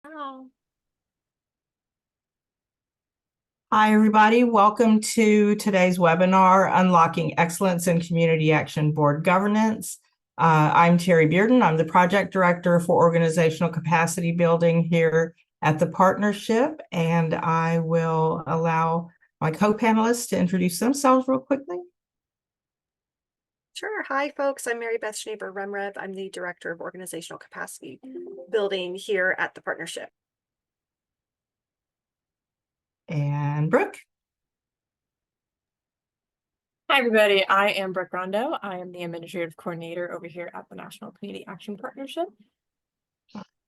Oh, Hi, everybody. Welcome to today's webinar, Unlocking Excellence in Community Action Board Governance. I'm Terry Bearden. I'm the Project Director for Organizational Capacity Building here at the Partnership, and I will allow my co-panelists to introduce themselves real quickly. sure. Hi, folks. I'm Mary Beth Schneber Remrev. I'm the Director of Organizational Capacity Building here at the Partnership. And Brooke. Hi, everybody. I am Brooke Rondo. I am the Administrative Coordinator over here at the National Community Action Partnership.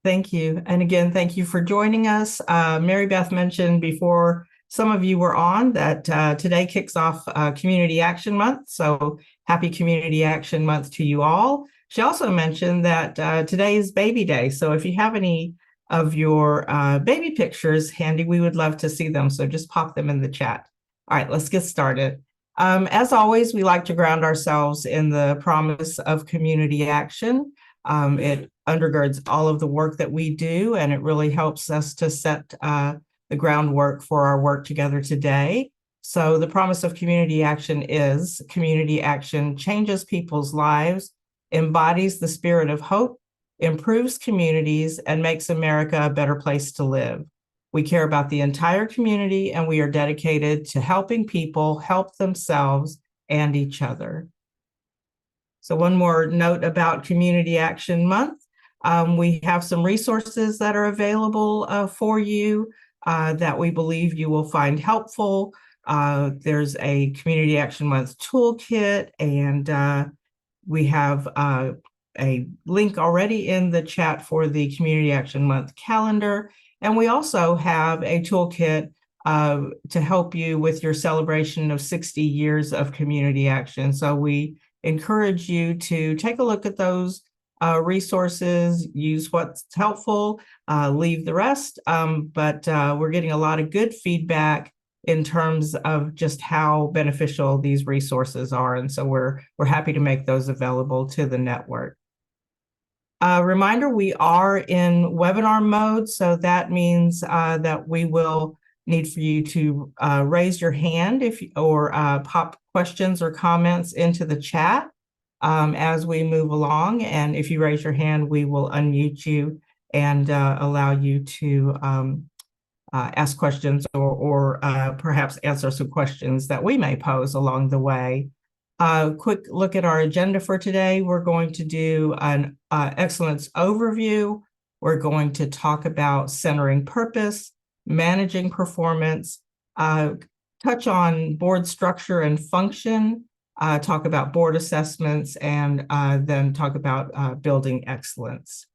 Thank you. And again, thank you for joining us. Mary Beth mentioned before some of you were on that today kicks off Community Action Month. So happy Community Action Month to you all. She also mentioned that today is Baby Day. So if you have any of your baby pictures handy, we would love to see them. So just pop them in the chat. All right, let's get started. As always, we like to ground ourselves in the promise of community action. It undergirds all of the work that we do, and it really helps us to set the groundwork for our work together today. So the promise of community action is community action changes people's lives, embodies the spirit of hope, improves communities, and makes America a better place to live. We care about the entire community, and we are dedicated to helping people help themselves and each other. So one more note about Community Action Month. We have some resources that are available for you that we believe you will find helpful. There's a Community Action Month toolkit, and we have a link already in the chat for the Community Action Month calendar. And we also have a toolkit to help you with your celebration of 60 years of community action. So we encourage you to take a look at those resources, use what's helpful, leave the rest. But we're getting a lot of good feedback in terms of just how beneficial these resources are. And so we're happy to make those available to the network. Reminder, we are in webinar mode, so that means that we will need for you to raise your hand or pop questions or comments into the chat as we move along. And if you raise your hand, we will unmute you and allow you to ask questions or perhaps answer some questions that we may pose along the way. Quick look at our agenda for today. We're going to do an excellence overview. We're going to talk about centering purpose, managing performance, touch on board structure and function, talk about board assessments, and then talk about building excellence.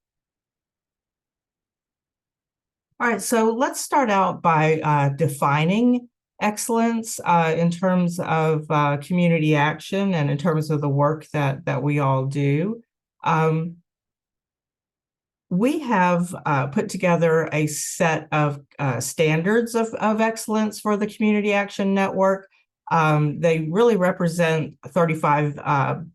All right, so let's start out by defining excellence in terms of community action and in terms of the work that we all do. We have put together a set of standards of excellence for the Community Action Network. They really represent 35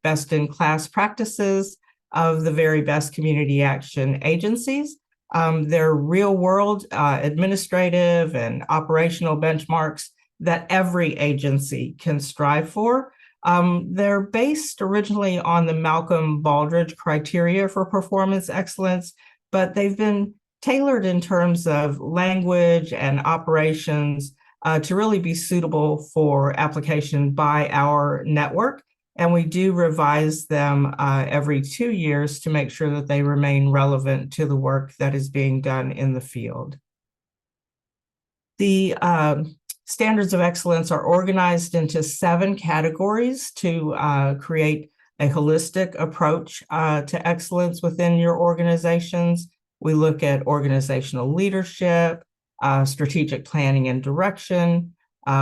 best-in-class practices of the very best community action agencies. They're real-world administrative and operational benchmarks that every agency can strive for. They're based originally on the Malcolm Baldrige criteria for performance excellence, but they've been tailored in terms of language and operations to really be suitable for application by our network. And we do revise them every 2 years to make sure that they remain relevant to the work that is being done in the field. The standards of excellence are organized into 7 categories to create a holistic approach to excellence within your organizations. We look at organizational leadership, strategic planning and direction.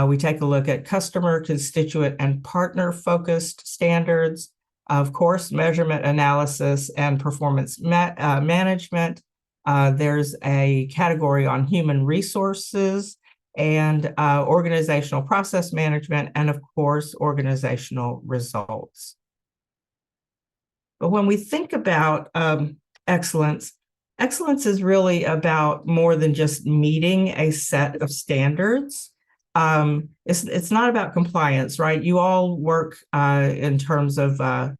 We take a look at customer, constituent, and partner-focused standards. Of course, measurement analysis and performance management. There's a category on human resources and organizational process management, and of course, organizational results. But when we think about excellence, excellence is really about more than just meeting a set of standards. It's not about compliance, right? You all work in terms of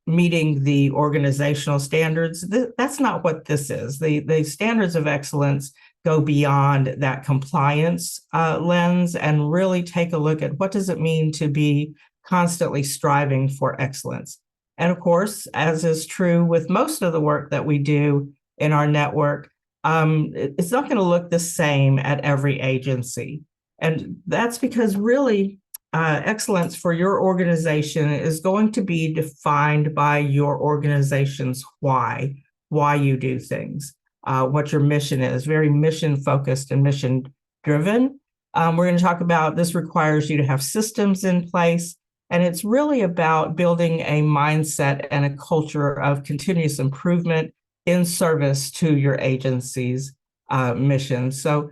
meeting the organizational standards. That's not what this is. The standards of excellence go beyond that compliance lens and really take a look at what does it mean to be constantly striving for excellence. And of course, as is true with most of the work that we do in our network, it's not going to look the same at every agency. And that's because really excellence for your organization is going to be defined by your organization's why you do things, what your mission is, very mission focused and mission driven. We're going to talk about this requires you to have systems in place. And it's really about building a mindset and a culture of continuous improvement in service to your agency's mission. So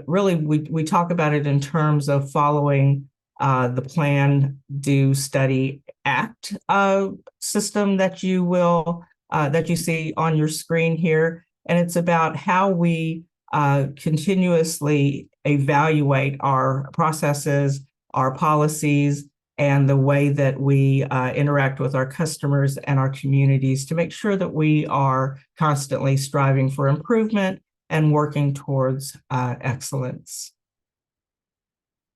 really, we talk about it in terms of following the Plan, Do, Study, Act system that you see on your screen here. And it's about how we continuously evaluate our processes, our policies, and the way that we interact with our customers and our communities to make sure that we are constantly striving for improvement and working towards excellence.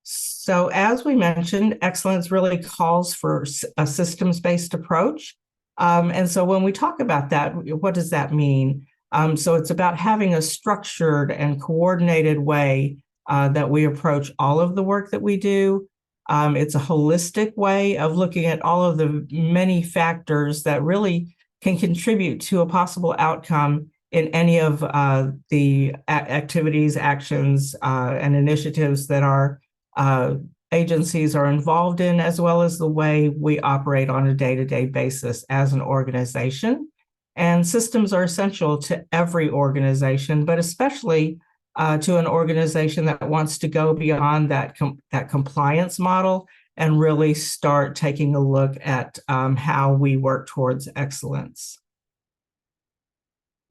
So as we mentioned, excellence really calls for a systems-based approach. And so when we talk about that, what does that mean? So it's about having a structured and coordinated way that we approach all of the work that we do. It's a holistic way of looking at all of the many factors that really can contribute to a possible outcome in any of the activities, actions, and initiatives that our agencies are involved in, as well as the way we operate on a day-to-day basis as an organization. And systems are essential to every organization, but especially to an organization that wants to go beyond that compliance model and really start taking a look at how we work towards excellence.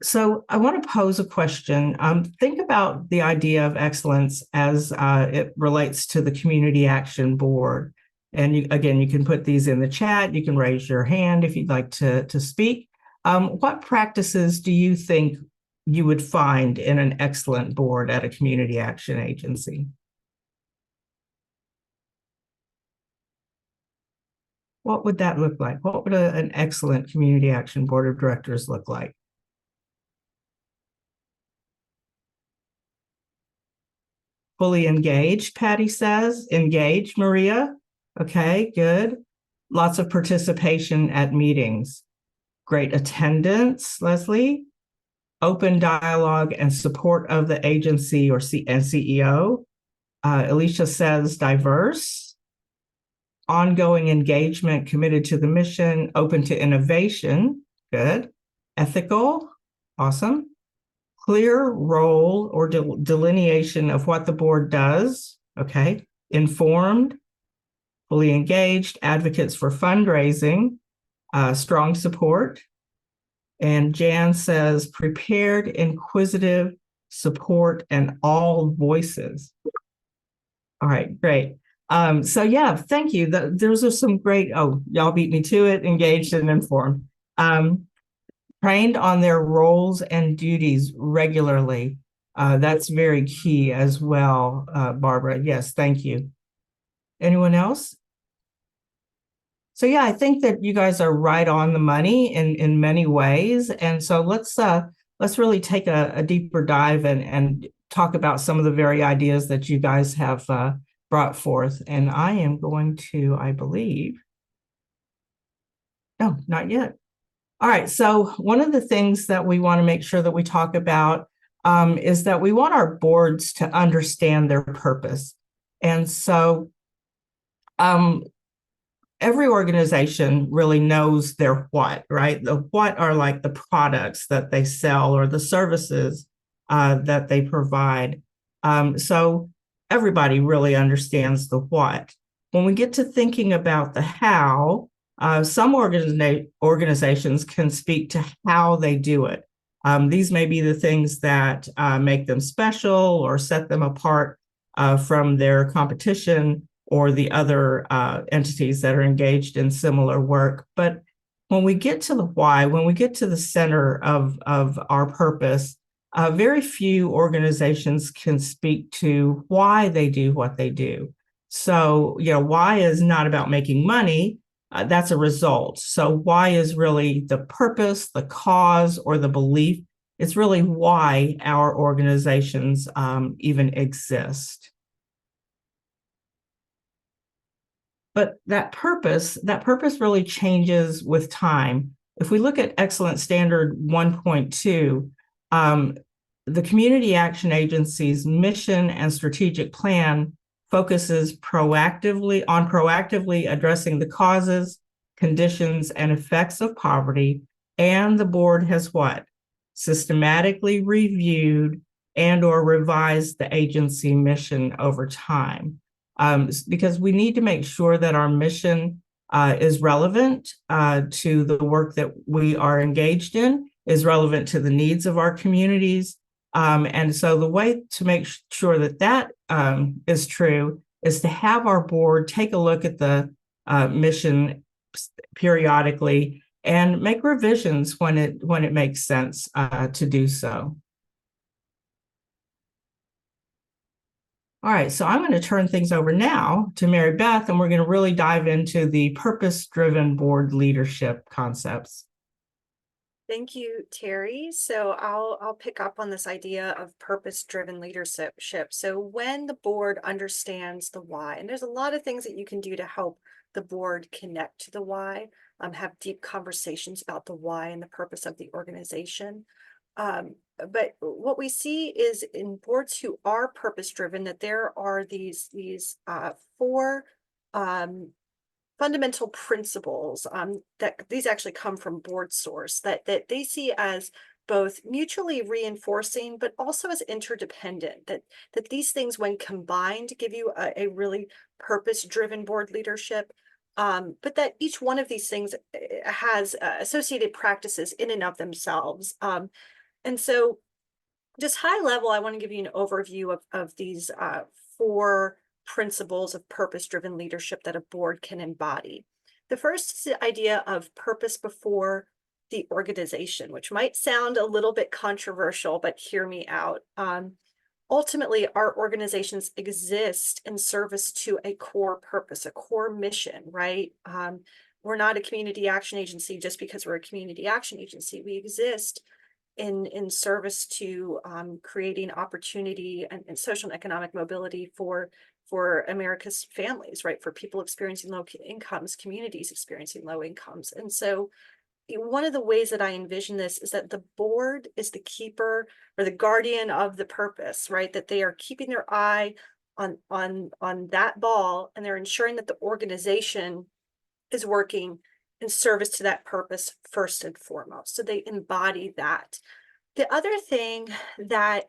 So I want to pose a question. Think about the idea of excellence as it relates to the Community Action Board. And again, you can put these in the chat. You can raise your hand if you'd like to speak. What practices do you think you would find in an excellent board at a community action agency? What would that look like? What would an excellent community action board of directors look like? Fully engaged, Patty says. Engaged, Maria. Okay, good. Lots of participation at meetings. Great attendance, Leslie. Open dialogue and support of the agency and CEO. Alicia says diverse. Ongoing engagement, committed to the mission, open to innovation. Good. Ethical. Awesome. Clear role or delineation of what the board does. Okay. Informed. Fully engaged. Advocates for fundraising. Strong support. And Jan says prepared, inquisitive, support, and all voices. All right, great. So yeah, thank you. Those are some great, y'all beat me to it, engaged and informed. Trained on their roles and duties regularly. That's very key as well, Barbara. Yes, thank you. Anyone else? So yeah, I think that you guys are right on the money in many ways. And so let's really take a deeper dive and talk about some of the very ideas that you guys have brought forth. And I am going to, I believe, no, not yet. All right, so one of the things that we want to make sure that we talk about is that we want our boards to understand their purpose. And so every organization really knows their what, right? The what are like the products that they sell or the services that they provide. So everybody really understands the what. When we get to thinking about the how, some organizations can speak to how they do it. These may be the things that make them special or set them apart from their competition or the other entities that are engaged in similar work. But when we get to the why, when we get to the center of our purpose, very few organizations can speak to why they do what they do. So, why is not about making money. That's a result. So why is really the purpose, the cause, or the belief? It's really why our organizations even exist. But that purpose really changes with time. If we look at Excellence Standard 1.2, the Community Action Agency's mission and strategic plan focuses proactively addressing the causes, conditions, and effects of poverty. And the board has what? Systematically reviewed and or revised the agency mission over time. Because we need to make sure that our mission is relevant to the work that we are engaged in, is relevant to the needs of our communities. And so the way to make sure that that is true is to have our board take a look at the mission periodically and make revisions when it makes sense to do so. All right, so I'm going to turn things over now to Mary Beth, and we're going to really dive into the purpose-driven board leadership concepts. Thank you, Terry. So I'll pick up on this idea of purpose-driven leadership. So when the board understands the why, and there's a lot of things that you can do to help the board connect to the why, have deep conversations about the why and the purpose of the organization. But what we see is in boards who are purpose-driven that there are these four fundamental principles that these actually come from Board Source that they see as both mutually reinforcing but also as interdependent, that these things when combined give you a really purpose-driven board leadership, but that each one of these things has associated practices in and of themselves. And so just high level, I want to give you an overview of these four principles of purpose-driven leadership that a board can embody. The first is the idea of purpose before the organization, which might sound a little bit controversial, but hear me out. Ultimately, our organizations exist in service to a core purpose, a core mission, right? We're not a community action agency just because we're a community action agency. We exist in service to creating opportunity and social and economic mobility for America's families, right? For people experiencing low incomes, communities experiencing low incomes. And so one of the ways that I envision this is that the board is the keeper or the guardian of the purpose, right? That they are keeping their eye on that ball, and they're ensuring that the organization is working in service to that purpose first and foremost. So they embody that. The other thing that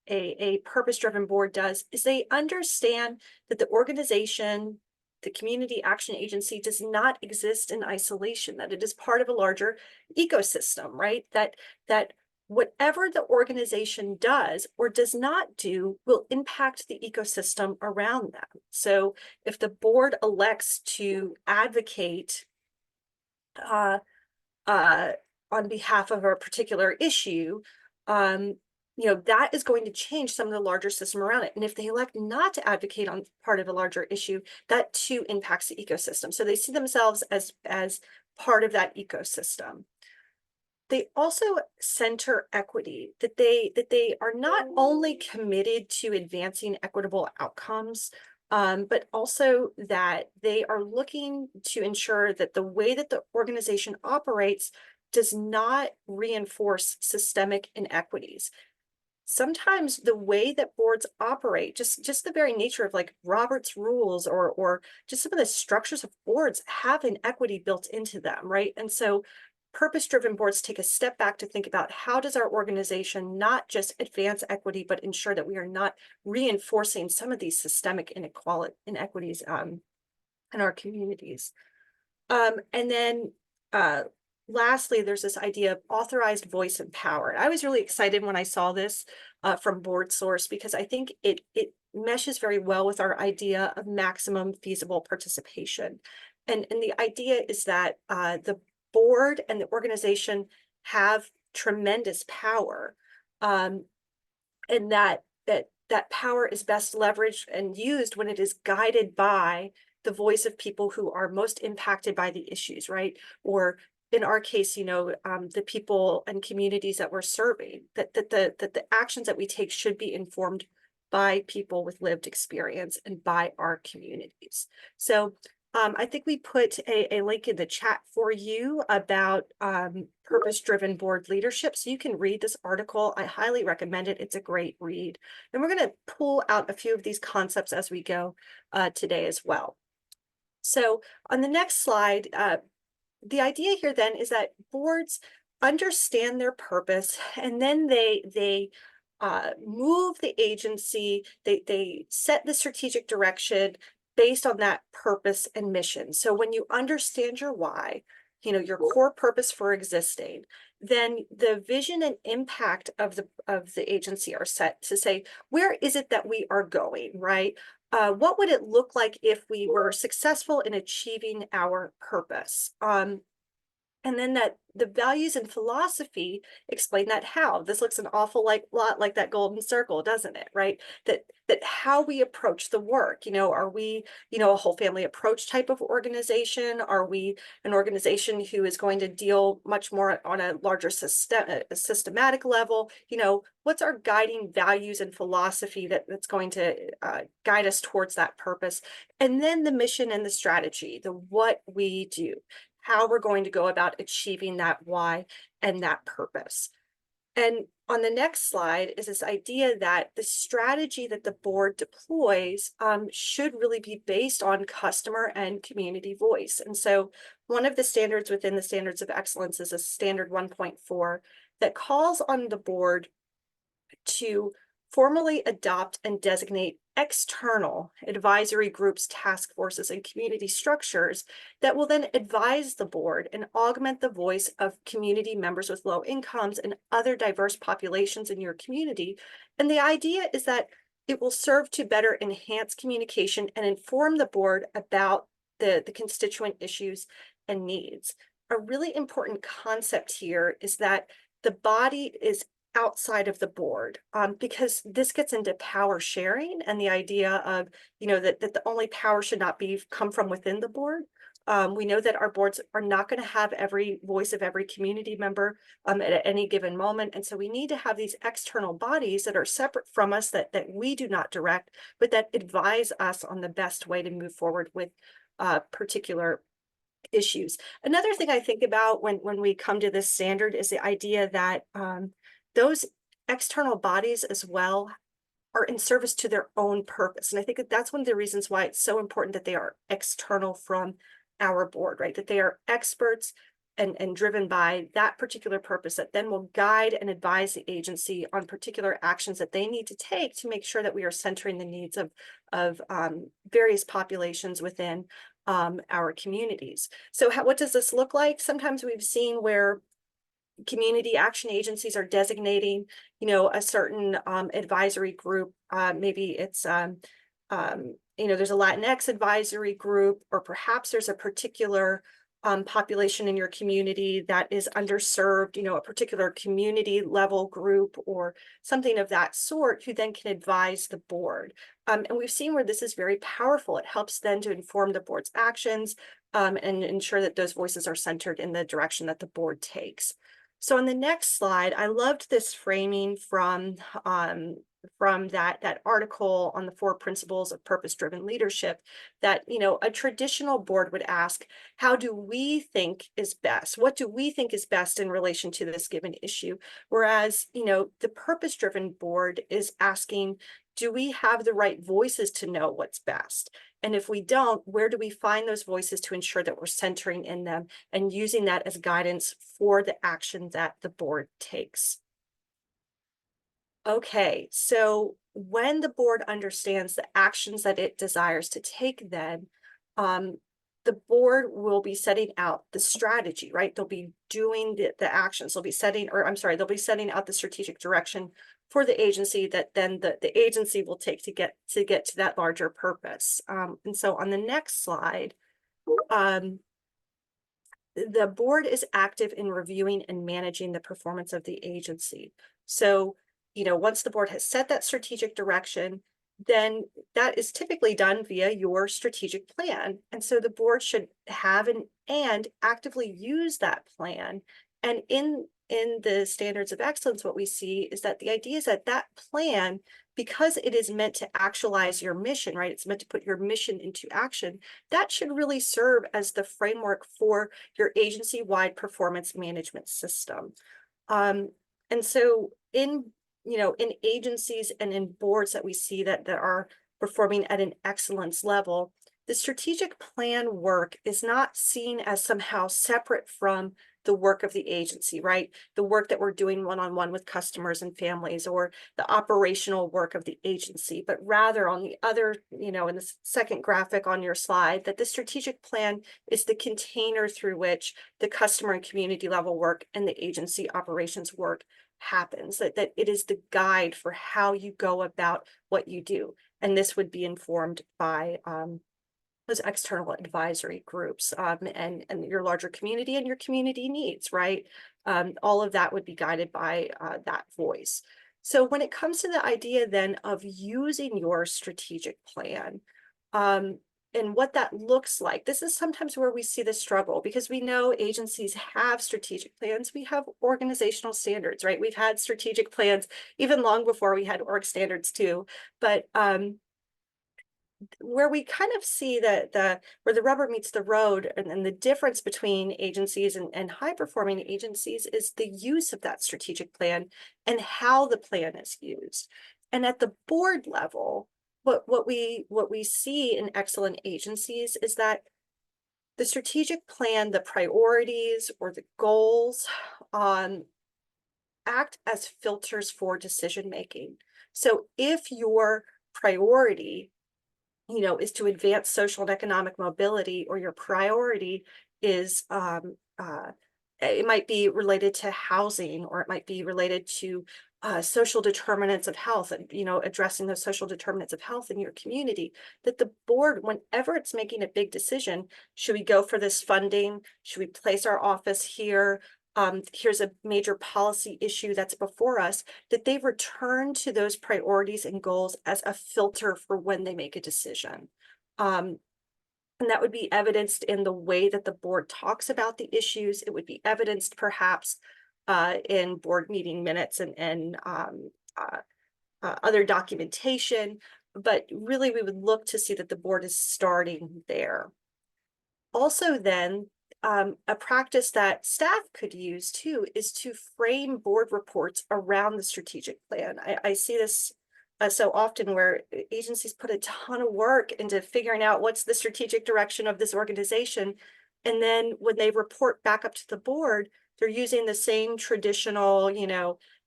a purpose-driven board does is they understand that the organization, the community action agency, does not exist in isolation, that it is part of a larger ecosystem, right? That whatever the organization does or does not do will impact the ecosystem around them. So if the board elects to advocate on behalf of a particular issue, that is going to change some of the larger system around it. And if they elect not to advocate on part of a larger issue, that too impacts the ecosystem. So they see themselves as part of that ecosystem. They also center equity, that they are not only committed to advancing equitable outcomes, but also that they are looking to ensure that the way that the organization operates does not reinforce systemic inequities. Sometimes the way that boards operate, just the very nature of like Robert's rules or just some of the structures of boards have inequity built into them, right? And so purpose-driven boards take a step back to think about how does our organization not just advance equity, but ensure that we are not reinforcing some of these systemic inequities in our communities. And then lastly, there's this idea of authorized voice and power. I was really excited when I saw this from Board Source because I think it meshes very well with our idea of maximum feasible participation. And the idea is that the board and the organization have tremendous power, and that power is best leveraged and used when it is guided by the voice of people who are most impacted by the issues, right? Or in our case, the people and communities that we're serving, that the actions that we take should be informed by people with lived experience and by our communities. So I think we put a link in the chat for you about purpose-driven board leadership. So you can read this article. I highly recommend it. It's a great read. And we're going to pull out a few of these concepts as we go today as well. So on the next slide, the idea here then is that boards understand their purpose, and then they move the agency, they set the strategic direction based on that purpose and mission. So when you understand your why, your core purpose for existing, then the vision and impact of the agency are set to say, where is it that we are going, right? What would it look like if we were successful in achieving our purpose? And then that the values and philosophy explain that how. This looks an awful lot like that golden circle, doesn't it? Right? That how we approach the work. Are we, a whole family approach type of organization? Are we an organization who is going to deal much more on a larger systematic level? What's our guiding values and philosophy that's going to guide us towards that purpose? And then the mission and the strategy, the what we do, how we're going to go about achieving that why and that purpose. And on the next slide is this idea that the strategy that the board deploys should really be based on customer and community voice. And so one of the standards within the Standards of Excellence is a standard 1.4 that calls on the board to formally adopt and designate external advisory groups, task forces, and community structures that will then advise the board and augment the voice of community members with low incomes and other diverse populations in your community. And the idea is that it will serve to better enhance communication and inform the board about the constituent issues and needs. A really important concept here is that the body is outside of the board, because this gets into power sharing and the idea of, that the only power should not come from within the board. We know that our boards are not going to have every voice of every community member at any given moment. And so we need to have these external bodies that are separate from us, that we do not direct, but that advise us on the best way to move forward with particular issues. Another thing I think about when we come to this standard is the idea that those external bodies as well are in service to their own purpose. And I think that that's one of the reasons why it's so important that they are external from our board, right? That they are experts and driven by that particular purpose that then will guide and advise the agency on particular actions that they need to take to make sure that we are centering the needs of various populations within our communities. So what does this look like? Sometimes we've seen where community action agencies are designating, a certain advisory group. Maybe it's, there's a Latinx advisory group, or perhaps there's a particular population in your community that is underserved, a particular community level group or something of that sort, who then can advise the board. And we've seen where this is very powerful. It helps then to inform the board's actions and ensure that those voices are centered in the direction that the board takes. So on the next slide, I loved this framing from that article on the 4 principles of purpose-driven leadership, that, a traditional board would ask, how do we think is best? What do we think is best in relation to this given issue? Whereas, the purpose-driven board is asking, do we have the right voices to know what's best? And if we don't, where do we find those voices to ensure that we're centering in them and using that as guidance for the action that the board takes? Okay, so when the board understands the actions that it desires to take, then the board will be setting out the strategy, right? They'll be doing the actions. They'll be setting, or I'm sorry, they'll be setting out the strategic direction for the agency that then the agency will take to get to that larger purpose. And so on the next slide, the board is active in reviewing and managing the performance of the agency. So, once the board has set that strategic direction, then that is typically done via your strategic plan. And so the board should have and actively use that plan. And in the standards of excellence, what we see is that the idea is that that plan, because it is meant to actualize your mission, right? It's meant to put your mission into action. That should really serve as the framework for your agency-wide performance management system. And so in agencies and in boards that we see that are performing at an excellence level, the strategic plan work is not seen as somehow separate from the work of the agency, right? The work that we're doing one-on-one with customers and families, or the operational work of the agency, but rather on the other, in the second graphic on your slide, that the strategic plan is the container through which the customer and community level work and the agency operations work happens, that it is the guide for how you go about what you do. And this would be informed by those external advisory groups and your larger community and your community needs, right? All of that would be guided by that voice. So when it comes to the idea then of using your strategic plan, and what that looks like, this is sometimes where we see the struggle, because we know agencies have strategic plans. We have organizational standards, right? We've had strategic plans even long before we had org standards too. But where we kind of see where the rubber meets the road and the difference between agencies and high performing agencies is the use of that strategic plan and how the plan is used. And at the board level, what we see in excellent agencies is that the strategic plan, the priorities or the goals act as filters for decision making. So if your priority is to advance social and economic mobility, or your priority is it might be related to housing, or it might be related to social determinants of health, and addressing those social determinants of health in your community, that the board, whenever it's making a big decision, should we go for this funding? Should we place our office here? Here's a major policy issue that's before us, that they return to those priorities and goals as a filter for when they make a decision. And that would be evidenced in the way that the board talks about the issues. It would be evidenced perhaps in board meeting minutes and other documentation, but really we would look to see that the board is starting there. Also then, a practice that staff could use too is to frame board reports around the strategic plan. I see this so often where agencies put a ton of work into figuring out what's the strategic direction of this organization. And then when they report back up to the board, they're using the same traditional,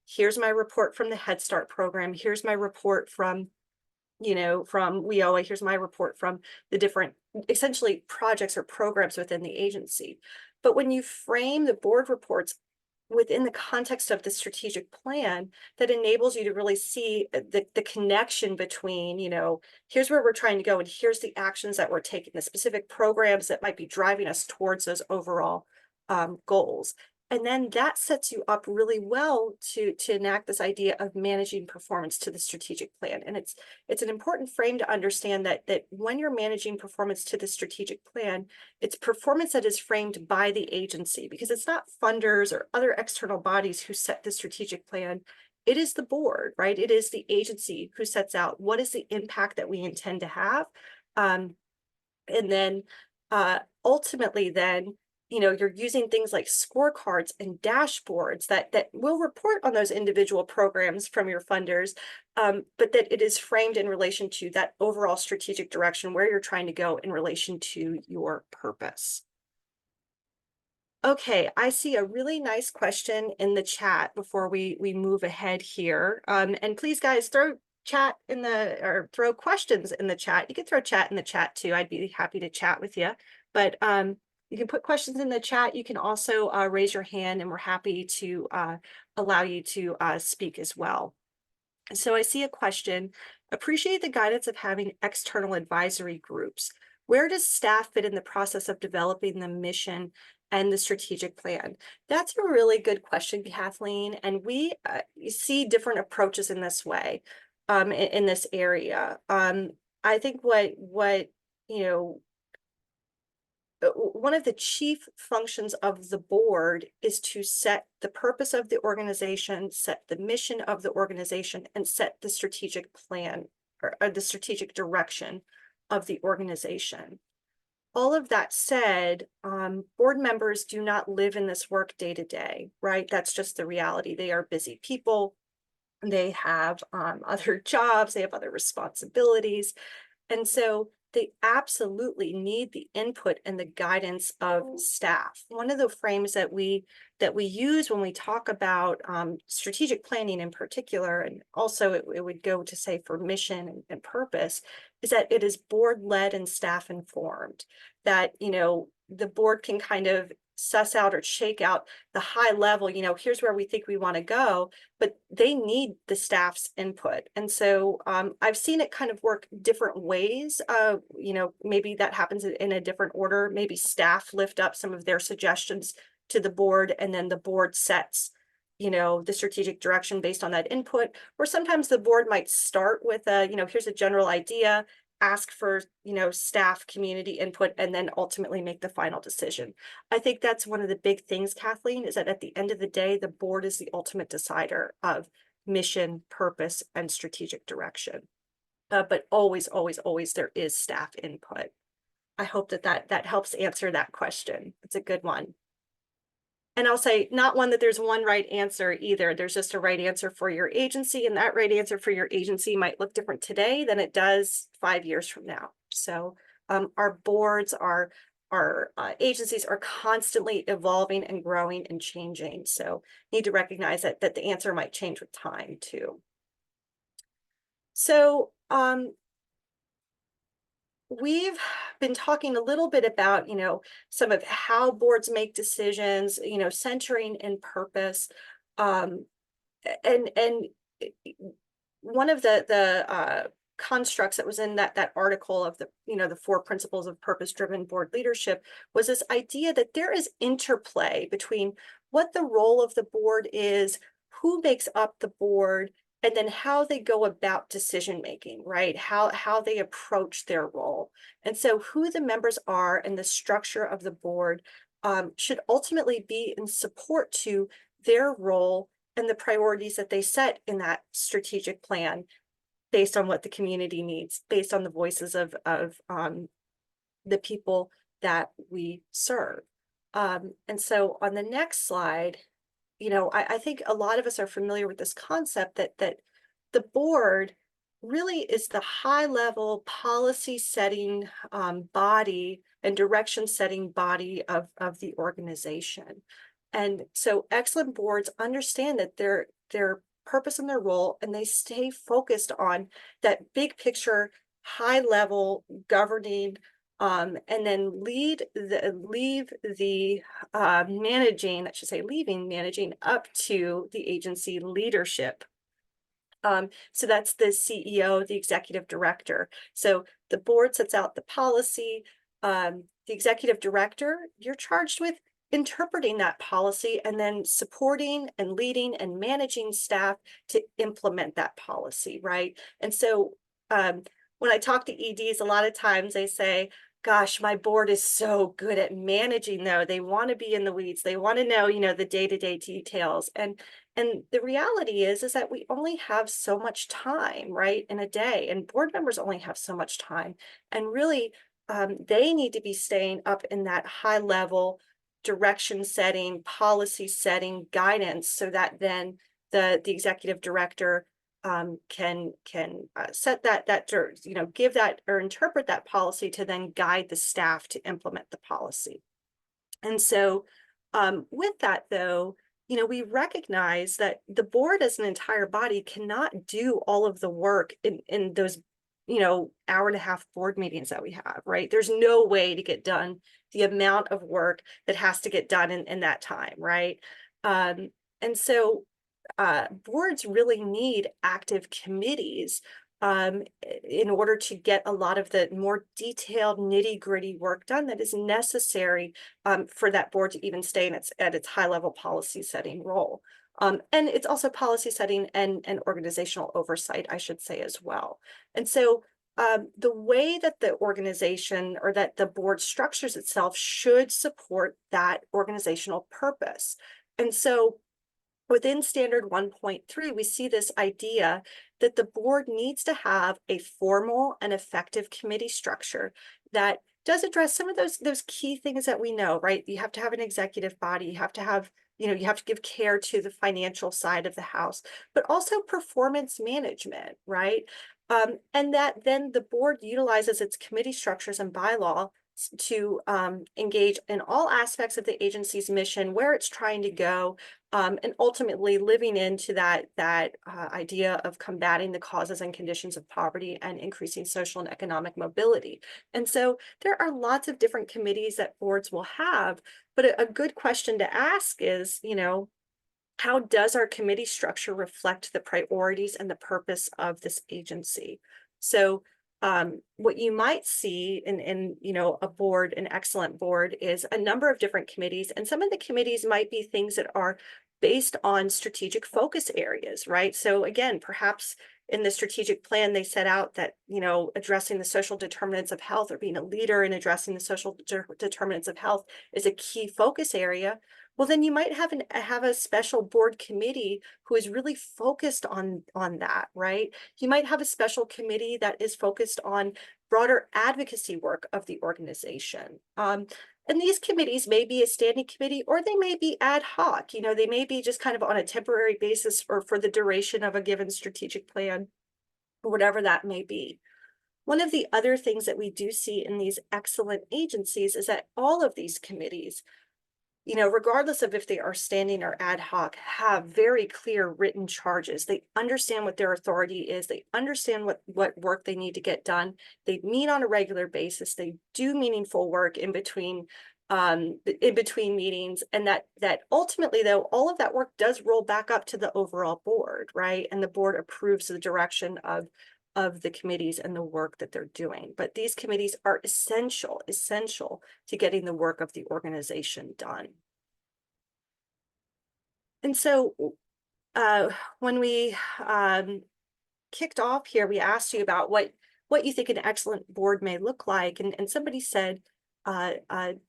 here's my report from the Head Start program. Here's my report from WIOA, here's my report from the different, essentially, projects or programs within the agency. But when you frame the board reports within the context of the strategic plan, that enables you to really see the connection between, here's where we're trying to go, and here's the actions that we're taking, the specific programs that might be driving us towards those overall goals. And then that sets you up really well to enact this idea of managing performance to the strategic plan. And it's an important frame to understand that when you're managing performance to the strategic plan, it's performance that is framed by the agency, because it's not funders or other external bodies who set the strategic plan. It is the board, right? It is the agency who sets out what is the impact that we intend to have. And then ultimately then, you're using things like scorecards and dashboards that will report on those individual programs from your funders, but that it is framed in relation to that overall strategic direction where you're trying to go in relation to your purpose. Okay, I see a really nice question in the chat before we move ahead here. And please, guys, throw questions in the chat. You can throw chat in the chat too. I'd be happy to chat with you. but you can put questions in the chat. You can also raise your hand, and we're happy to allow you to speak as well. So I see a question. Appreciate the guidance of having external advisory groups. Where does staff fit in the process of developing the mission and the strategic plan? That's a really good question, Kathleen. And we see different approaches in this way, in this area. I think what you know, one of the chief functions of the board is to set the purpose of the organization, set the mission of the organization, and set the strategic plan or the strategic direction of the organization. All of that said, board members do not live in this work day to day, right? That's just the reality. They are busy people. They have other jobs, they have other responsibilities. And so they absolutely need the input and the guidance of staff. One of the frames that we use when we talk about strategic planning in particular, and also it would go to say for mission and purpose, is that it is board led and staff informed. That, you know, the board can kind of suss out or shake out the high level, you know, here's where we think we want to go, but they need the staff's input. And so I've seen it kind of work different ways. You know, maybe that happens in a different order. Maybe staff lift up some of their suggestions to the board, and then the board sets, you know, the strategic direction based on that input. Or sometimes the board might start with a, you know, here's a general idea, ask for, you know, staff community input, and then ultimately make the final decision. I think that's one of the big things, Kathleen, is that at the end of the day, the board is the ultimate decider of mission, purpose, and strategic direction. But always, always, always there is staff input. I hope that helps answer that question. It's a good one. And I'll say, not one that there's one right answer either. There's just a right answer for your agency, and that right answer for your agency might look different today than it does 5 years from now. So our boards, our agencies are constantly evolving and growing and changing. So need to recognize that the answer might change with time too. So we've been talking a little bit about, you know, some of how boards make decisions, you know, centering in purpose. And one of the constructs that was in that article of the, you know, the 4 principles of purpose-driven board leadership was this idea that there is interplay between what the role of the board is, who makes up the board, and then how they go about decision making, right? How they approach their role. And so who the members are and the structure of the board should ultimately be in support to their role and the priorities that they set in that strategic plan based on what the community needs, based on the voices of the people that we serve. And so on the next slide, you know, I think a lot of us are familiar with this concept that the board really is the high level policy setting body and direction setting body of the organization. And so excellent boards understand that their purpose and their role, and they stay focused on that big picture, high level governing, and then leave the managing, I should say leaving managing up to the agency leadership. So that's the CEO, the executive director. So the board sets out the policy. The executive director, you're charged with interpreting that policy and then supporting and leading and managing staff to implement that policy, right? And so when I talk to EDs, a lot of times they say, gosh, my board is so good at managing though. They want to be in the weeds. They want to know, you know, the day-to-day details. And the reality is that we only have so much time, right, in a day, and board members only have so much time. And really, they need to be staying up in that high level direction setting, policy setting, guidance, so that then the executive director can set that, you know, give that or interpret that policy to then guide the staff to implement the policy. And so with that though, you know, we recognize that the board as an entire body cannot do all of the work in those hour and a half board meetings that we have, right? There's no way to get done the amount of work that has to get done in that time, right? And so boards really need active committees in order to get a lot of the more detailed nitty-gritty work done that is necessary for that board to even stay in its high-level policy setting role. And it's also policy setting and organizational oversight, I should say, as well. And so the way that the organization or that the board structures itself should support that organizational purpose. And so within standard 1.3, we see this idea that the board needs to have a formal and effective committee structure that does address some of those key things that we know, right? You have to have an executive body, you have to have, you have to give care to the financial side of the house, but also performance management, right? And that then the board utilizes its committee structures and bylaw to engage in all aspects of the agency's mission, where it's trying to go, and ultimately living into that idea of combating the causes and conditions of poverty and increasing social and economic mobility. And so there are lots of different committees that boards will have, but a good question to ask is, how does our committee structure reflect the priorities and the purpose of this agency? So what you might see in a board, an excellent board, is a number of different committees, and some of the committees might be things that are based on strategic focus areas, right? So again, perhaps in the strategic plan, they set out that, addressing the social determinants of health or being a leader in addressing the social determinants of health is a key focus area. Well, then you might have a special board committee who is really focused on that, right? You might have a special committee that is focused on broader advocacy work of the organization. And these committees may be a standing committee, or they may be ad hoc. They may be just kind of on a temporary basis or for the duration of a given strategic plan, whatever that may be. One of the other things that we do see in these excellent agencies is that all of these committees, regardless of if they are standing or ad hoc, have very clear written charges. They understand what their authority is. They understand what work they need to get done. They meet on a regular basis. They do meaningful work in between meetings, and that ultimately, though, all of that work does roll back up to the overall board, right? And the board approves the direction of the committees and the work that they're doing. But these committees are essential to getting the work of the organization done. And so when we kicked off here, we asked you about what you think an excellent board may look like, and somebody said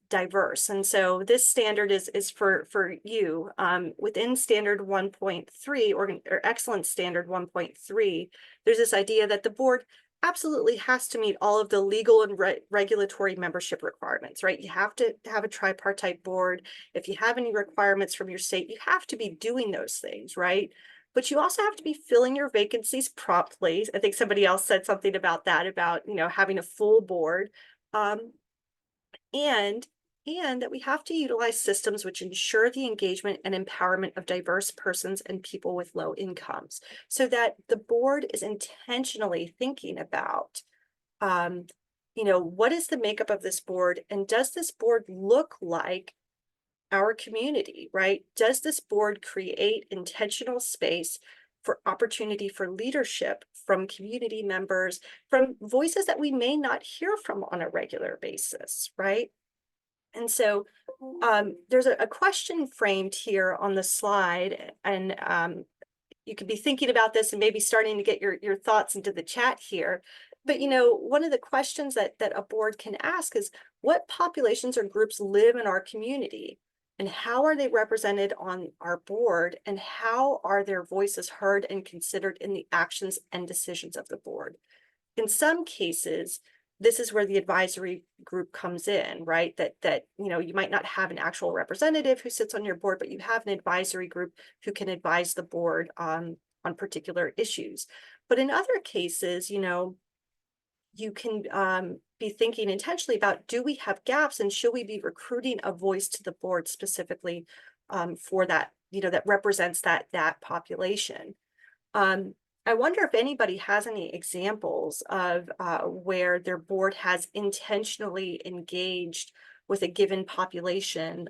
diverse. And so this standard is for you. Within standard 1.3 or excellent standard 1.3, there's this idea that the board absolutely has to meet all of the legal and regulatory membership requirements, right? You have to have a tripartite board. If you have any requirements from your state, you have to be doing those things, right? But you also have to be filling your vacancies promptly. I think somebody else said something about that, about having a full board. And that we have to utilize systems which ensure the engagement and empowerment of diverse persons and people with low incomes, so that the board is intentionally thinking about, what is the makeup of this board, and does this board look like our community, right? Does this board create intentional space for opportunity for leadership from community members, from voices that we may not hear from on a regular basis, right? And so there's a question framed here on the slide, and you could be thinking about this and maybe starting to get your thoughts into the chat here. But one of the questions that a board can ask is, what populations or groups live in our community, and how are they represented on our board, and how are their voices heard and considered in the actions and decisions of the board? In some cases, this is where the advisory group comes in, right? That you might not have an actual representative who sits on your board, but you have an advisory group who can advise the board on particular issues. But in other cases, you can be thinking intentionally about, do we have gaps, and should we be recruiting a voice to the board specifically for that, that represents that population? I wonder if anybody has any examples of where their board has intentionally engaged with a given population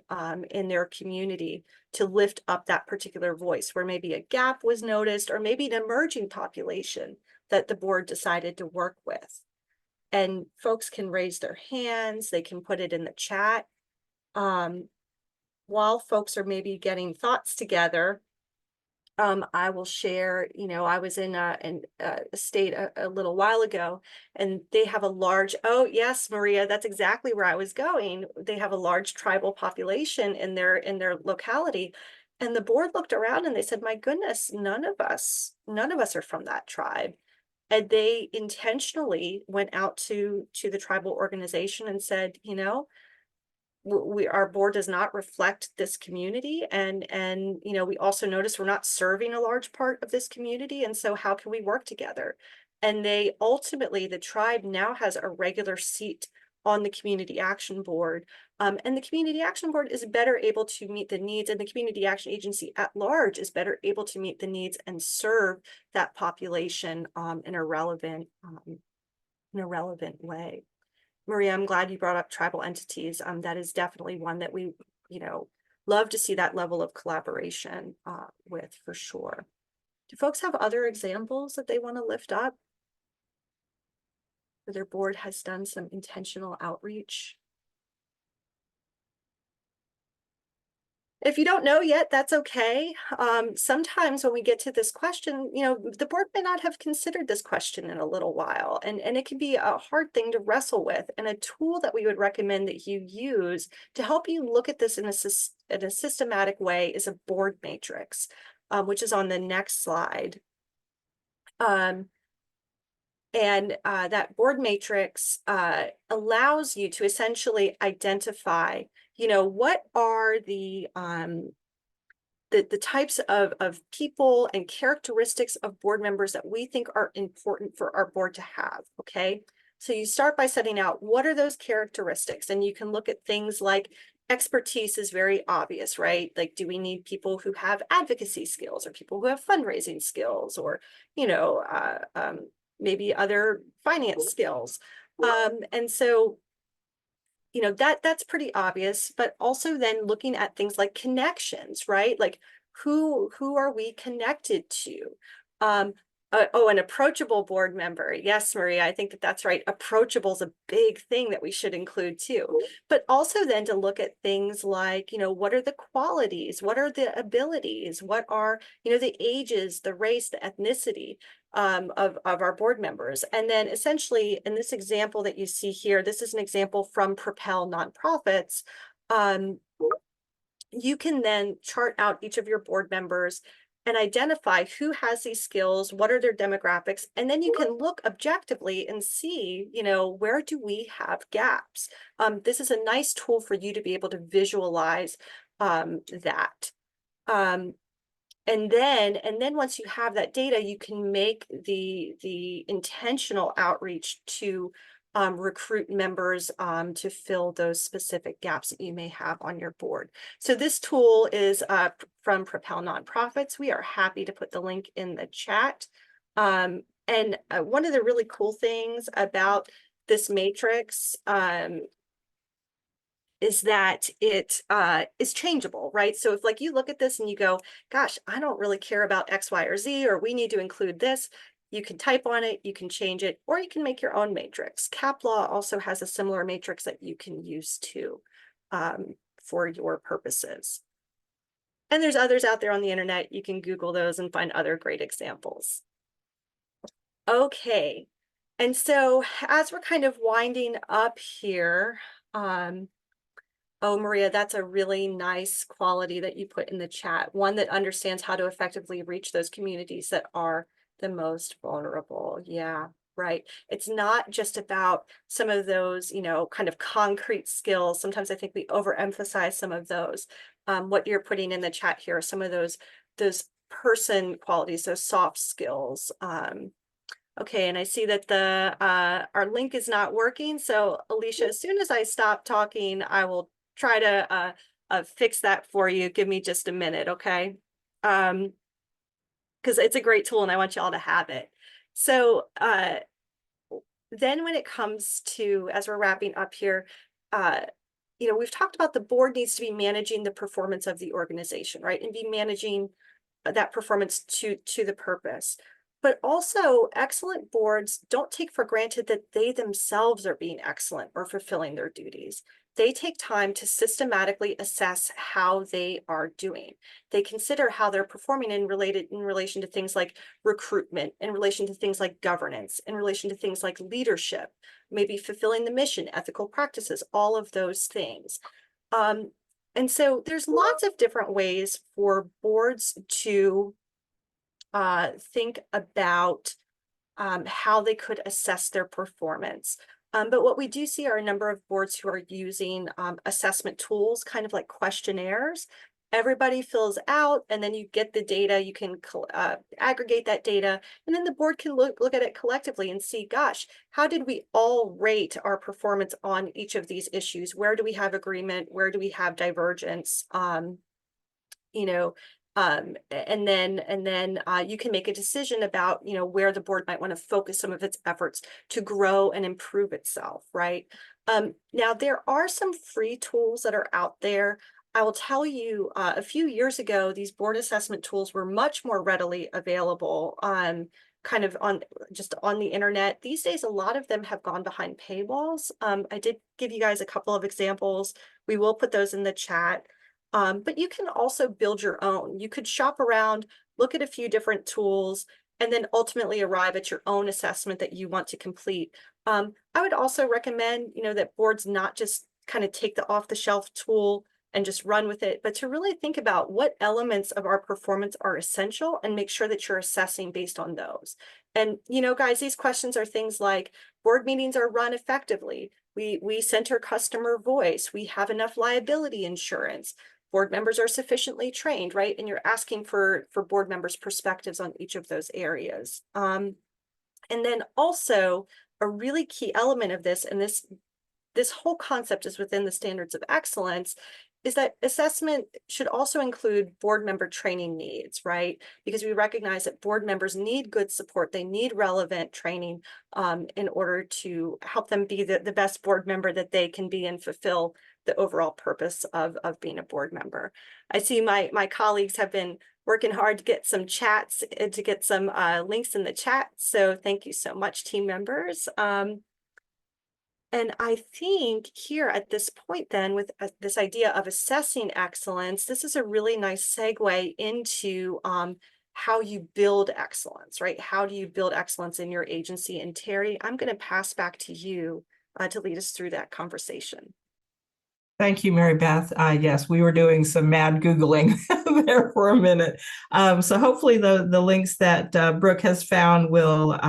in their community to lift up that particular voice, where maybe a gap was noticed or maybe an emerging population that the board decided to work with. And folks can raise their hands, they can put it in the chat. While folks are maybe getting thoughts together, I will share, I was in a state a little while ago, and they have a large, oh yes, Maria, that's exactly where I was going. They have a large tribal population in their locality. And the board looked around and they said, my goodness, none of us are from that tribe. And they intentionally went out to the tribal organization and said, our board does not reflect this community, and we also notice we're not serving a large part of this community, and so how can we work together? And they ultimately, the tribe now has a regular seat on the Community Action Board, and the Community Action Board is better able to meet the needs, and the Community Action Agency at large is better able to meet the needs and serve that population in a relevant way. Maria, I'm glad you brought up tribal entities. That is definitely one that we, love to see that level of collaboration with, for sure. Do folks have other examples that they want to lift up, where their board has done some intentional outreach? If you don't know yet, that's okay. Sometimes when we get to this question, the board may not have considered this question in a little while, and it can be a hard thing to wrestle with. And a tool that we would recommend that you use to help you look at this in a systematic way is a board matrix, which is on the next slide. That board matrix allows you to essentially identify, what are the types of people and characteristics of board members that we think are important for our board to have. Okay, so you start by setting out what are those characteristics, and you can look at things like expertise is very obvious, right? Like, do we need people who have advocacy skills, or people who have fundraising skills, or maybe other finance skills. And so, that's pretty obvious, but also then looking at things like connections, right? Like who are we connected to? An approachable board member. Yes, Maria, I think that's right. Approachable is a big thing that we should include too. But also then to look at things like, what are the qualities? What are the abilities? What are, the ages, the race, the ethnicity of our board members? And then essentially in this example that you see here, this is an example from Propel Nonprofits. You can then chart out each of your board members and identify who has these skills, what are their demographics, and then you can look objectively and see, where do we have gaps? This is a nice tool for you to be able to visualize that. And then once you have that data, you can make the intentional outreach to recruit members to fill those specific gaps that you may have on your board. So this tool is from Propel Nonprofits. We are happy to put the link in the chat. And one of the really cool things about this matrix is that it is changeable, right? So if you look at this and you go, gosh, I don't really care about X, Y, or Z, or we need to include this, you can type on it, you can change it, or you can make your own matrix. CapLaw also has a similar matrix that you can use too for your purposes. And there's others out there on the internet. You can Google those and find other great examples. Okay, and so as we're kind of winding up here, oh, Maria, that's a really nice quality that you put in the chat. One that understands how to effectively reach those communities that are the most vulnerable. Yeah, right. It's not just about some of those, kind of concrete skills. Sometimes I think we overemphasize some of those. What you're putting in the chat here are some of those person qualities, those soft skills. Okay, and I see that our link is not working. So Alicia, as soon as I stop talking, I will try to fix that for you. Give me just a minute, okay? because it's a great tool and I want you all to have it. So then when it comes to, as we're wrapping up here, we've talked about the board needs to be managing the performance of the organization, right? And be managing that performance to the purpose. But also, excellent boards don't take for granted that they themselves are being excellent or fulfilling their duties. They take time to systematically assess how they are doing. They consider how they're performing in relation to things like recruitment, in relation to things like governance, in relation to things like leadership, maybe fulfilling the mission, ethical practices, all of those things. And so there's lots of different ways for boards to think about how they could assess their performance. But what we do see are a number of boards who are using assessment tools, kind of like questionnaires. Everybody fills out, and then you get the data. You can aggregate that data, and then the board can look at it collectively and see, gosh, how did we all rate our performance on each of these issues? Where do we have agreement? Where do we have divergence? And then you can make a decision about, where the board might want to focus some of its efforts to grow and improve itself, right? Now, there are some free tools that are out there. I will tell you, a few years ago, these board assessment tools were much more readily available, kind of just on the internet. These days, a lot of them have gone behind paywalls. I did give you guys a couple of examples. We will put those in the chat. But you can also build your own. You could shop around, look at a few different tools, and then ultimately arrive at your own assessment that you want to complete. I would also recommend, that boards not just kind of take the off-the-shelf tool and just run with it, but to really think about what elements of our performance are essential and make sure that you're assessing based on those. And, guys, these questions are things like board meetings are run effectively. We center customer voice. We have enough liability insurance. Board members are sufficiently trained, right? And you're asking for board members' perspectives on each of those areas. And then also a really key element of this, and this whole concept is within the standards of excellence, is that assessment should also include board member training needs, right? Because we recognize that board members need good support. They need relevant training in order to help them be the best board member that they can be and fulfill the overall purpose of being a board member. I see my colleagues have been working hard to get some chats, to get some links in the chat. So thank you so much, team members. And I think here at this point then, with this idea of assessing excellence, this is a really nice segue into how you build excellence, right? How do you build excellence in your agency? And Terry, I'm going to pass back to you to lead us through that conversation. Thank you, Mary Beth. Yes, we were doing some mad Googling there for a minute. So hopefully the links that Brooke has found will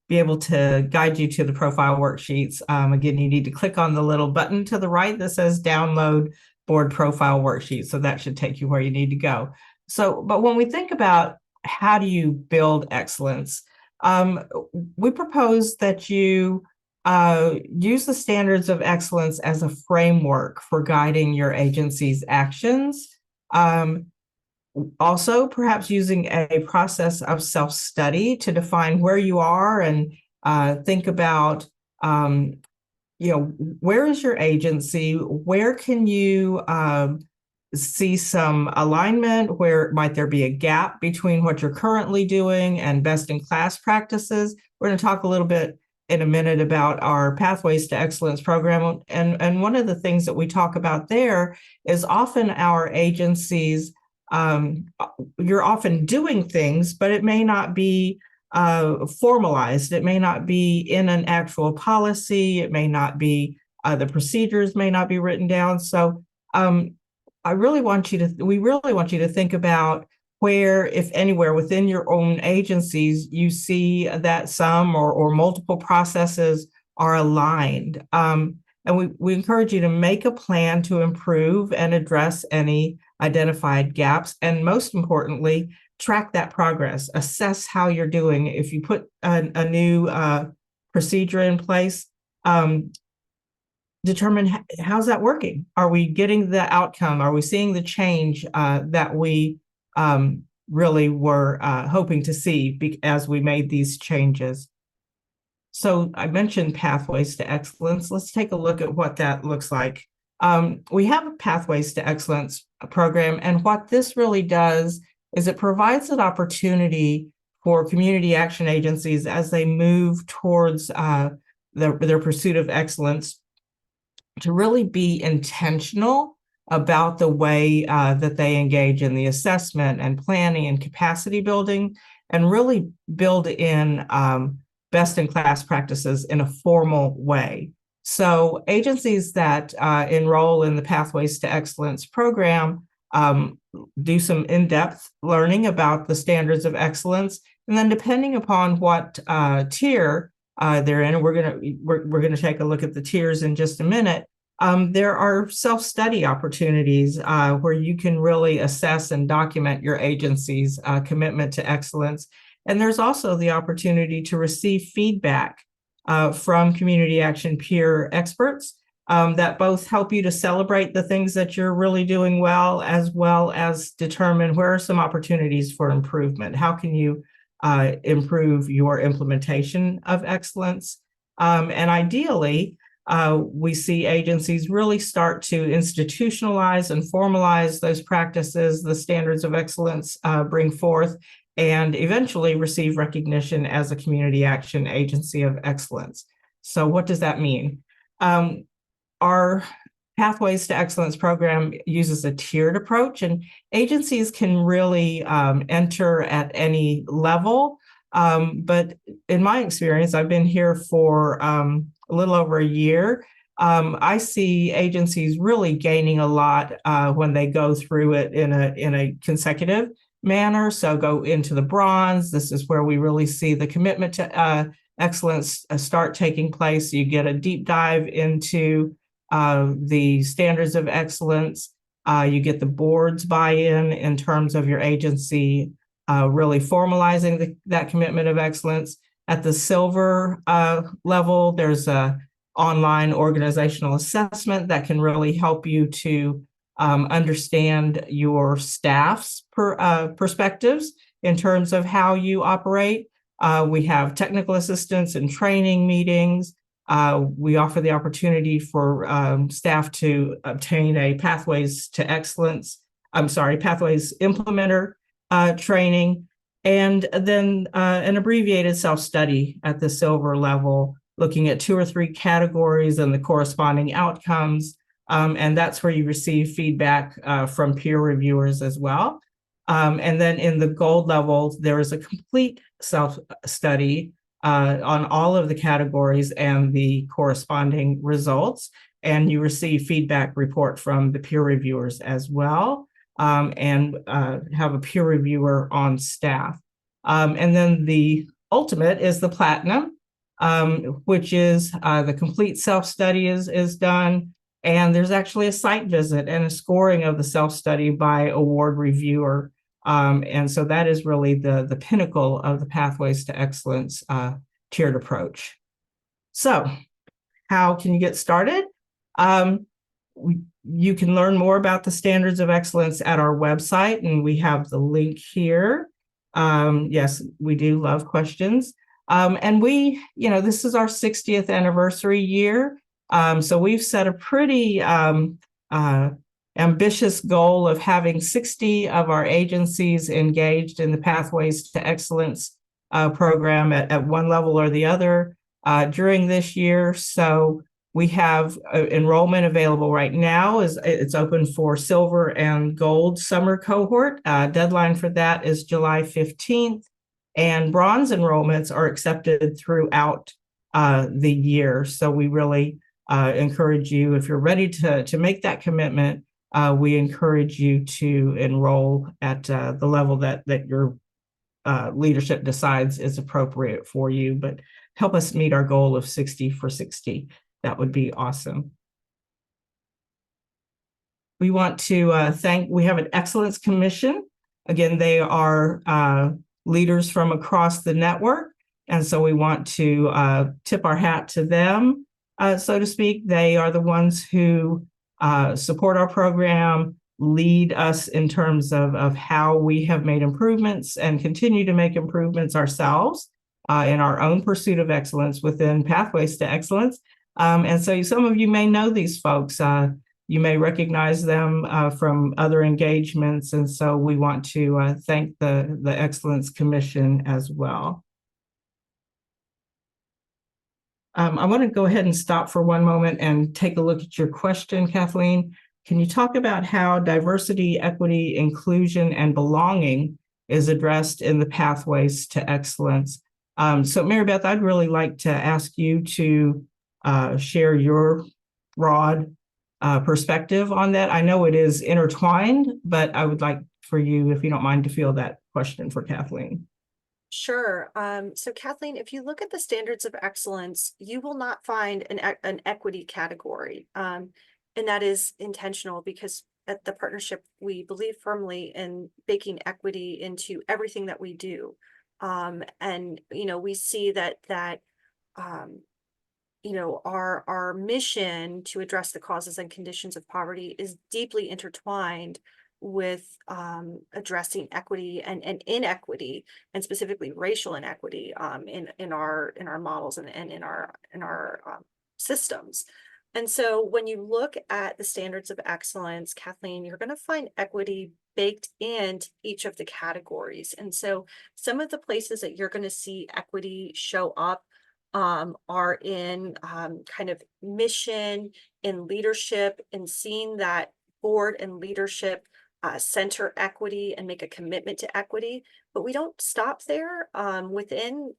be able to guide you to the profile worksheets. Again, you need to click on the little button to the right that says download board profile worksheet. So that should take you where you need to go. So, but when we think about how do you build excellence, we propose that you use the standards of excellence as a framework for guiding your agency's actions. Also, perhaps using a process of self-study to define where you are and think about, where is your agency? Where can you see some alignment? Where might there be a gap between what you're currently doing and best-in-class practices? We're going to talk a little bit in a minute about our Pathways to Excellence program. And one of the things that we talk about there is often our agencies, you're often doing things, but it may not be formalized. It may not be in an actual policy. It may not be, the procedures may not be written down. So we really want you to think about where, if anywhere within your own agencies, you see that some or multiple processes are aligned. And we encourage you to make a plan to improve and address any identified gaps. And most importantly, track that progress, assess how you're doing. If you put a new procedure in place, determine how's that working? Are we getting the outcome? Are we seeing the change that we really were hoping to see as we made these changes. So I mentioned Pathways to Excellence. Let's take a look at what that looks like. We have a Pathways to Excellence program, and what this really does is it provides an opportunity for community action agencies as they move towards their pursuit of excellence to really be intentional about the way that they engage in the assessment and planning and capacity building, and really build in best-in-class practices in a formal way. So agencies that enroll in the Pathways to Excellence program do some in-depth learning about the standards of excellence, and then depending upon what tier they're in, and we're gonna take a look at the tiers in just a minute. There are self-study opportunities where you can really assess and document your agency's commitment to excellence. And there's also the opportunity to receive feedback from community action peer experts that both help you to celebrate the things that you're really doing well as determine where are some opportunities for improvement. How can you improve your implementation of excellence? And ideally, we see agencies really start to institutionalize and formalize those practices, the standards of excellence bring forth, and eventually receive recognition as a community action agency of excellence. So what does that mean? Our Pathways to Excellence program uses a tiered approach, and agencies can really enter at any level. But in my experience, I've been here for a little over a year. I see agencies really gaining a lot when they go through it in a consecutive manner. So go into the bronze. This is where we really see the commitment to excellence start taking place. You get a deep dive into the standards of excellence. You get the board's buy-in in terms of your agency really formalizing that commitment of excellence. At the silver level, there's a online organizational assessment that can really help you to understand your staff's perspectives in terms of how you operate. We have technical assistance and training meetings. We offer the opportunity for staff to obtain a Pathways to Excellence, Pathways Implementer training, and then an abbreviated self-study at the silver level, looking at 2 or 3 categories and the corresponding outcomes. And that's where you receive feedback from peer reviewers as well. And then in the gold level, there is a complete self-study on all of the categories and the corresponding results. And you receive feedback report from the peer reviewers as well, and have a peer reviewer on staff. And then the ultimate is the platinum, which is the complete self-study is done. And there's actually a site visit and a scoring of the self-study by award reviewer. And so that is really the pinnacle of the Pathways to Excellence tiered approach. So how can you get started? You can learn more about the standards of excellence at our website, and we have the link here. Yes, we do love questions. And this is our 60th anniversary year. So we've set a pretty ambitious goal of having 60 of our agencies engaged in the Pathways to Excellence program at one level or the other during this year. So we have enrollment available right now. It's open for silver and gold summer cohort. Deadline for that is July 15th. And bronze enrollments are accepted throughout the year. So we really encourage you, if you're ready to make that commitment, we encourage you to enroll at the level that your leadership decides is appropriate for you, but help us meet our goal of 60 for 60. That would be awesome. We want to we have an Excellence Commission. Again, they are leaders from across the network. And so we want to tip our hat to them, so to speak. They are the ones who support our program, lead us in terms of how we have made improvements and continue to make improvements ourselves in our own pursuit of excellence within Pathways to Excellence. And so some of you may know these folks. You may recognize them from other engagements. And so we want to thank the Excellence Commission as well. I want to go ahead and stop for one moment and take a look at your question, Kathleen. Can you talk about how diversity, equity, inclusion, and belonging is addressed in the Pathways to Excellence? So Mary Beth, I'd really like to ask you to share your broad perspective on that. I know it is intertwined, but I would like for you, if you don't mind, to field that question for Kathleen. Sure. So Kathleen, if you look at the standards of excellence, you will not find an equity category. And that is intentional because at the partnership, we believe firmly in baking equity into everything that we do. And, we see that our mission to address the causes and conditions of poverty is deeply intertwined with addressing equity and inequity, and specifically racial inequity in our models and in our systems. And so when you look at the standards of excellence, Kathleen, you're going to find equity baked into each of the categories. And so some of the places that you're going to see equity show up are in kind of mission, in leadership, in seeing that board and leadership center equity and make a commitment to equity. But we don't stop there. Within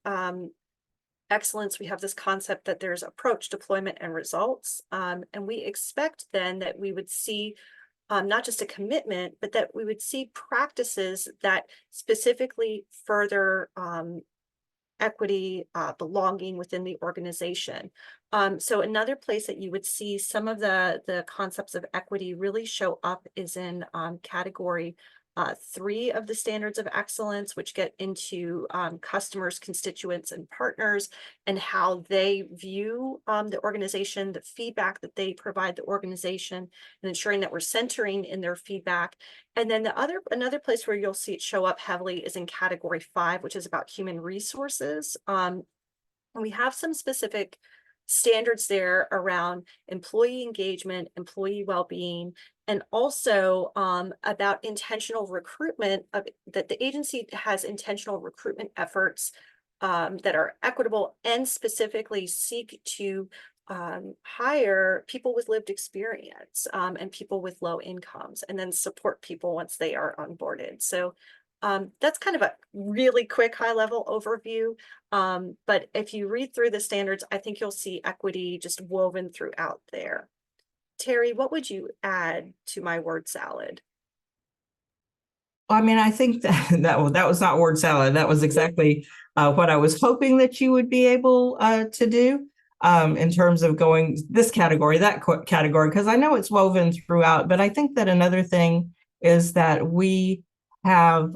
excellence, we have this concept that there's approach, deployment, and results. And we expect then that we would see not just a commitment, but that we would see practices that specifically further equity, belonging within the organization. So another place that you would see some of the concepts of equity really show up is in category 3 of the standards of excellence, which get into customers, constituents, and partners, and how they view the organization, the feedback that they provide the organization, and ensuring that we're centering in their feedback. And then another place where you'll see it show up heavily is in category 5, which is about human resources. And we have some specific standards there around employee engagement, employee well-being, and also about intentional recruitment, that the agency has intentional recruitment efforts that are equitable and specifically seek to hire people with lived experience and people with low incomes, and then support people once they are onboarded. So that's kind of a really quick high-level overview. But if you read through the standards, I think you'll see equity just woven throughout there. Terry, what would you add to my word salad? I mean, I think that was not word salad. That was exactly what I was hoping that you would be able to do in terms of going this category, that category, because I know it's woven throughout. But I think that another thing is that we have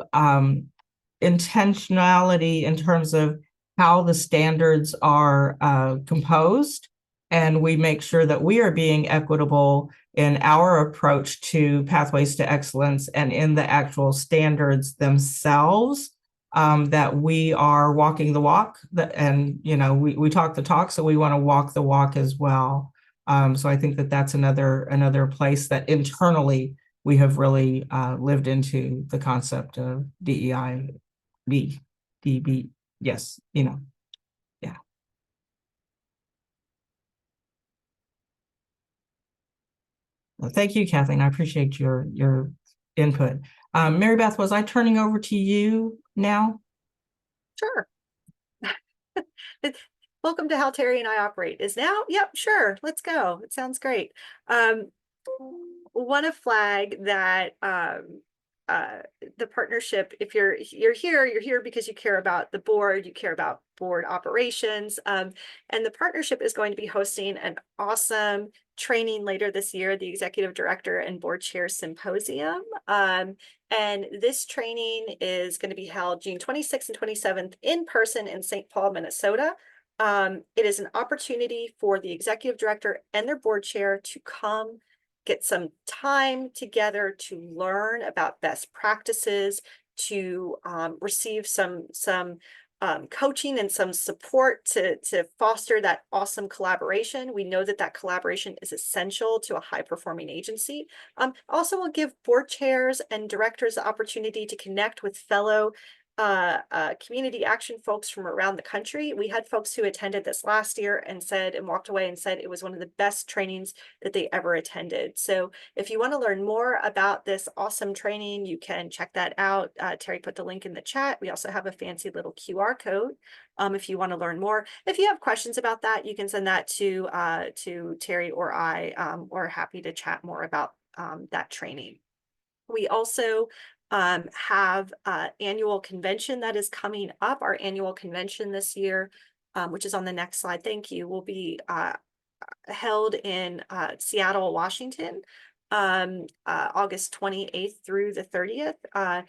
intentionality in terms of how the standards are composed, and we make sure that we are being equitable in our approach to Pathways to Excellence and in the actual standards themselves, that we are walking the walk. And we talk the talk, so we want to walk the walk as well. So I think that that's another place that internally we have really lived into the concept of DEI, DB. Yes, yeah. Well, thank you, Kathleen. I appreciate your input. Mary Beth, was I turning over to you now? Sure. Welcome to how Terry and I operate. Is now? Yep, sure. Let's go. It sounds great. Want to flag that the partnership, if you're here because you care about the board, you care about board operations, and the partnership is going to be hosting an awesome training later this year, the Executive Director and Board Chair Symposium. And this training is going to be held June 26th and 27th in person in St. Paul, Minnesota. It is an opportunity for the Executive Director and their Board Chair to come get some time together to learn about best practices, to receive some coaching and some support to foster that awesome collaboration. We know that that collaboration is essential to a high performing agency. Also will give board chairs and directors the opportunity to connect with fellow community action folks from around the country. We had folks who attended this last year and walked away and said it was one of the best trainings that they ever attended. So if you want to learn more about this awesome training, you can check that out. Terry put the link in the chat. We also have a fancy little QR code if you want to learn more. If you have questions about that, you can send that to Terry or I. We're happy to chat more about that training. We also have annual convention that is coming up. Our annual convention this year, which is on the next slide, thank you, will be held in Seattle, Washington, August 28th through the 30th.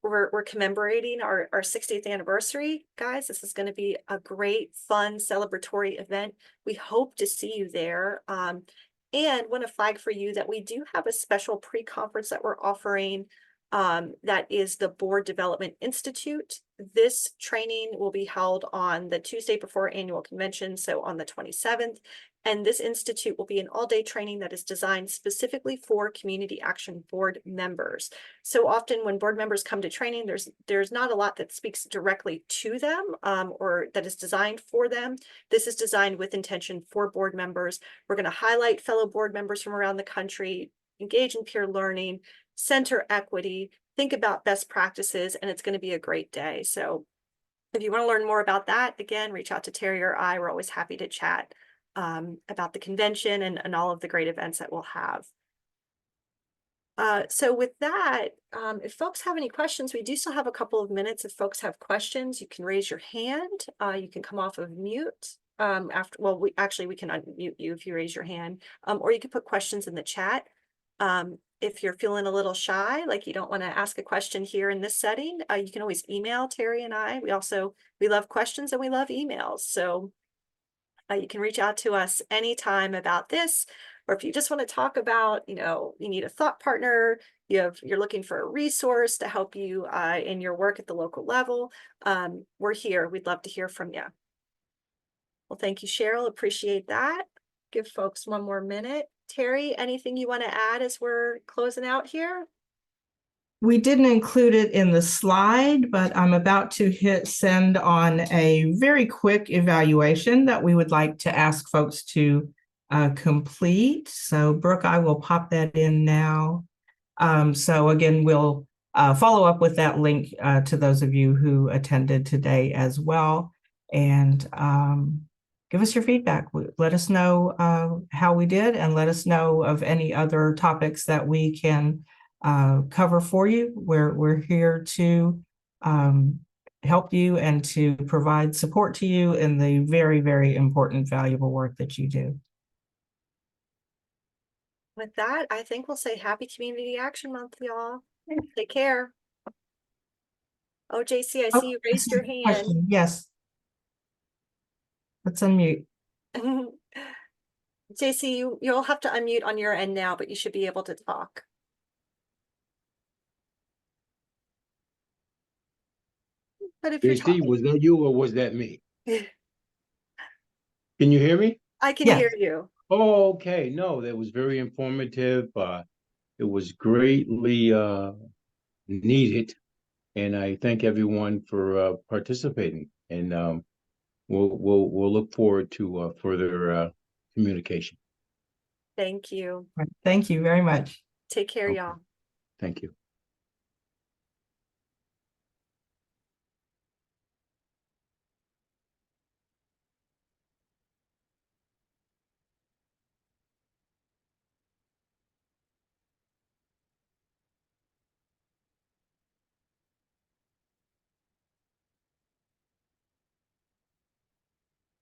We're commemorating our 60th anniversary, guys. This is going to be a great, fun, celebratory event. We hope to see you there. And want to flag for you that we do have a special pre-conference that we're offering. That is the Board Development Institute. This training will be held on the Tuesday before annual convention, so on the 27th. And this institute will be an all-day training that is designed specifically for Community Action Board members. So often when board members come to training, there's not a lot that speaks directly to them or that is designed for them. This is designed with intention for board members. We're going to highlight fellow board members from around the country, engage in peer learning, center equity, think about best practices, and it's going to be a great day. So if you want to learn more about that, again, reach out to Terry or I. We're always happy to chat about the convention and all of the great events that we'll have. So with that, if folks have any questions, we do still have a couple of minutes. If folks have questions, you can raise your hand. You can come off of mute. We can unmute you if you raise your hand, or you can put questions in the chat. If you're feeling a little shy, like you don't want to ask a question here in this setting, you can always email Terry and I. We love questions and we love emails. So you can reach out to us anytime about this, or if you just want to talk about, you need a thought partner, you're looking for a resource to help you in your work at the local level. We're here. We'd love to hear from you. Well, thank you, Cheryl. Appreciate that. Give folks one more minute. Terry, anything you want to add as we're closing out here? We didn't include it in the slide, but I'm about to hit send on a very quick evaluation that we would like to ask folks to complete. So Brooke, I will pop that in now. So again, we'll follow up with that link to those of you who attended today as well. And give us your feedback. Let us know how we did, and let us know of any other topics that we can cover for you. We're here to help you and to provide support to you in the very, very important, valuable work that you do. With that, I think we'll say Happy Community Action Month, y'all. Take care. Oh, JC, I see you raised your hand. Question. Yes. Let's unmute. JC, you'll have to unmute on your end now, but you should be able to talk. But if you're JC, was that you or was that me? Can you hear me? I can Yes. hear you. Oh, okay. No, that was very informative. It was greatly needed, and I thank everyone for participating. And we'll look forward to further communication. Thank you. Thank you very much. Take care, Okay. y'all. Thank you.